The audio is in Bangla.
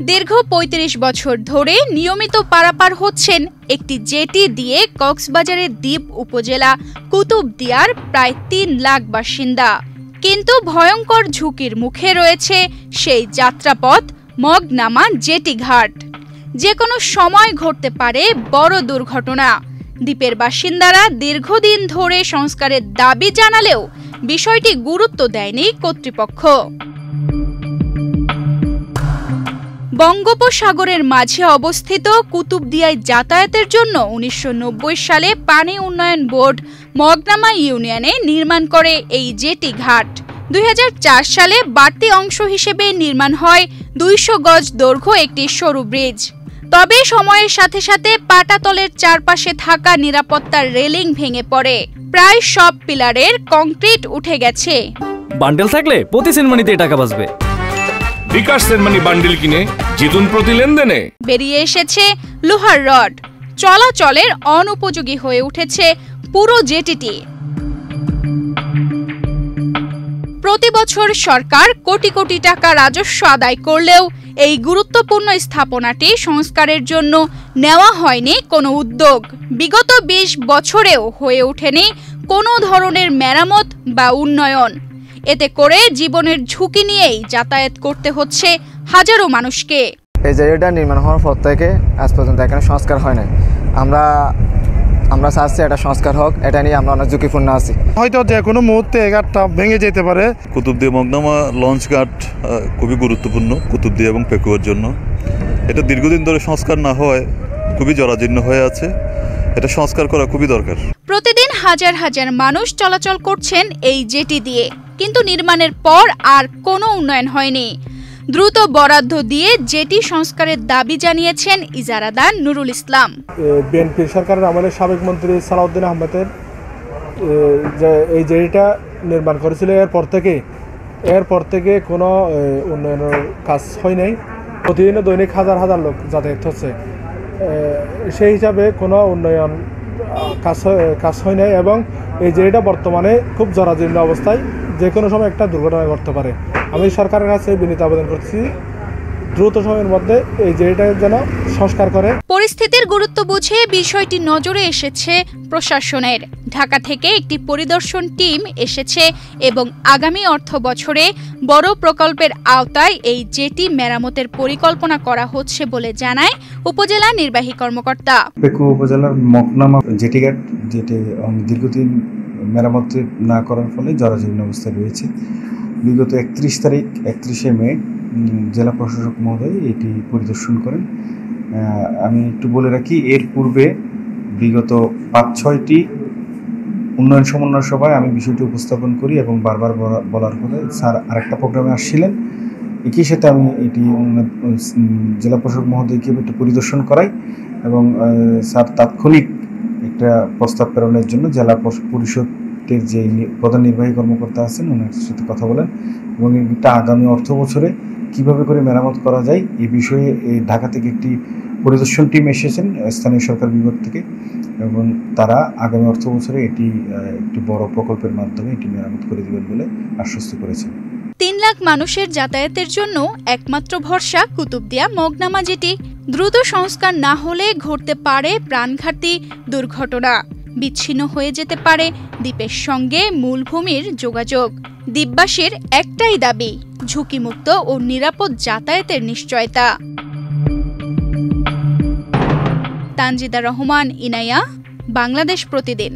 দীর্ঘ ৩৫ বছর ধরে নিয়মিত পারাপার হচ্ছেন একটি জেটি দিয়ে কক্সবাজারের দ্বীপ উপজেলা কুতুবদিয়ার প্রায় ৩ লাখ বাসিন্দা। কিন্তু ভয়ঙ্কর ঝুঁকির মুখে রয়েছে সেই যাত্রাপথ মগনামা জেটি ঘাট। যে কোনো সময় ঘটতে পারে বড় দুর্ঘটনা। দ্বীপের বাসিন্দারা দীর্ঘদিন ধরে সংস্কারের দাবি জানালেও বিষয়টি গুরুত্ব দেয়নি কর্তৃপক্ষ। বঙ্গোপসাগরের মাঝে অবস্থিত কুতুবদিয়ায় যাতায়াতের জন্য ১৯৯০ সালে পানি উন্নয়ন বোর্ড মগনামা ইউনিয়নে নির্মাণ করে এই জেটি ঘাট। ২০০৪ সালে বাড়তি অংশ হিসেবে নির্মাণ হয় ২০০ গজ দৈর্ঘ্য একটি সরু ব্রিজ। তবে সময়ের সাথে সাথে পাটাতলের চারপাশে থাকা নিরাপত্তার রেলিং ভেঙে পড়ে। প্রায় সব পিলারের কংক্রিট উঠে গেছে। বান্ডেল থাকলে প্রতি সেনমানিতে টাকা বাঁচবে। বিকাশ সেনমানি বান্ডেল কিনে জিতুন প্রতি লেনদেনে। বেরিয়ে এসেছে লোহার রড। চলাচলের অনুপযোগী হয়ে উঠেছে পুরো জেটিটি। প্রতি বছর সরকার কোটি কোটি টাকা রাজস্ব আদায় করলেও এই গুরুত্বপূর্ণ স্থাপনাটি সংস্কারের জন্য নেওয়া হয়নি কোনো উদ্যোগ। বিগত ২০ বছরেও হয়ে ওঠেনি কোনো ধরনের মেরামত বা উন্নয়ন। এতে করে জীবনের ঝুঁকি নিয়েই যাতায়াত করতে হচ্ছে হাজারো মানুষকে। এই জায়গাটা নির্মাণ হওয়ার পর থেকে আজ পর্যন্ত এখানে সংস্কার হয় নাই। আমরা চাচ্ছি এটা সংস্কার হোক। এটা নিয়ে আমরা অনেক ঝুঁকিপূর্ণ আছি। হয়তো যে কোনো মুহূর্তে এই ঘাটটা ভেঙে যেতে পারে। কুতুবদিয়া মগনামা লঞ্চ ঘাট খুবই গুরুত্বপূর্ণ কুতুবদিয়া এবং পেকুয়ার জন্য। এটা দীর্ঘদিন ধরে সংস্কার না হওয়ায় খুবই জরাজীর্ণ হয়ে আছে। এটা সংস্কার করা খুবই দরকার। প্রতিদিন হাজার হাজার মানুষ চলাচল করছেন এই জেটি দিয়ে, কিন্তু নির্মাণের পর আর কোনো উন্নয়ন হয়নি। দ্রুত বরাদ্দ দিয়ে জেটি সংস্কারের দাবি জানিয়েছেন ইজারাদার নুরুল ইসলাম। বিএনপি সরকারের আমলে সাবেক মন্ত্রী সালাউদ্দিন আহমেদের এই জেটিটা নির্মাণ করেছিল। এরপর থেকে কোনো উন্নয়নের কাজ হয় নাই। প্রতিদিন দৈনিক হাজার হাজার লোক যাতায়াত হচ্ছে। সেই হিসাবে কোনো উন্নয়ন কাজ হয় নাই এবং এই জেটিটা বর্তমানে খুব জরাজীর্ণ অবস্থায়। যে কোনো সময় একটা দুর্ঘটনা ঘটতে পারে। আমি সরকারের কাছে বিনীত আবেদন করছি দ্রুত সময়ের মধ্যে এই জেটিটা যেন সংস্কার করে। পরিস্থিতির গুরুত্ব বুঝে বিষয়টি নজরে এসেছে প্রশাসনের। ঢাকা থেকে একটি পরিদর্শন টিম এসেছে এবং আগামী অর্থ বছরে বড় প্রকল্পের আওতায় এই জেটি মেরামতের পরিকল্পনা করা হচ্ছে বলে জানায় উপজেলা নির্বাহী কর্মকর্তা। পেকুয়া উপজেলার মগনামা জেটি ঘাট যেটি দীর্ঘদিন মেরামত না করার ফলে জরাজীর্ণ অবস্থায় রয়েছে। বিগত 31শে মে জেলা প্রশাসক মহোদয় এটি পরিদর্শন করেন। আমি একটু বলে রাখি, এর পূর্বে বিগত ৫-৬টি উন্নয়ন সমন্বয় সভায় আমি বিষয়টি উপস্থাপন করি এবং বারবার বলার ফলে স্যার আরেকটা প্রোগ্রামে আসছিলেন। একই সাথে আমি এটি জেলা প্রশাসক মহোদয়কে একটু পরিদর্শন করাই এবং স্যার তাৎক্ষণিক একটা প্রস্তাব প্রেরণের জন্য জেলা পরিষদের যে প্রধান নির্বাহী কর্মকর্তা আছেন ওনার সাথে কথা বলেন এবং এটা আগামী অর্থ বছরে কীভাবে করে মেরামত করা যায় এই বিষয়ে ঢাকা থেকে একটি পরিদর্শন টিম এসেছেন স্থানীয় সরকার বিভাগ থেকে এবং তারা আগামী অর্থ বছরে এটি একটি বড় প্রকল্পের মাধ্যমে এটি মেরামত করে দেবেন বলে আশ্বস্ত করেছেন। ৩ লাখ মানুষের যাতায়াতের জন্য একমাত্র ভরসা কুতুবদিয়া মগনামা জেটি। দ্রুত সংস্কার না হলে ঘটতে পারে প্রাণঘাতী দুর্ঘটনা। বিচ্ছিন্ন হয়ে যেতে পারে দ্বীপের সঙ্গে মূলভূমির যোগাযোগ। দ্বীপবাসীর একটাই দাবি, ঝুঁকিমুক্ত ও নিরাপদ যাতায়াতের নিশ্চয়তা। তানজিদা রহমান, ইনায়া, বাংলাদেশ প্রতিদিন।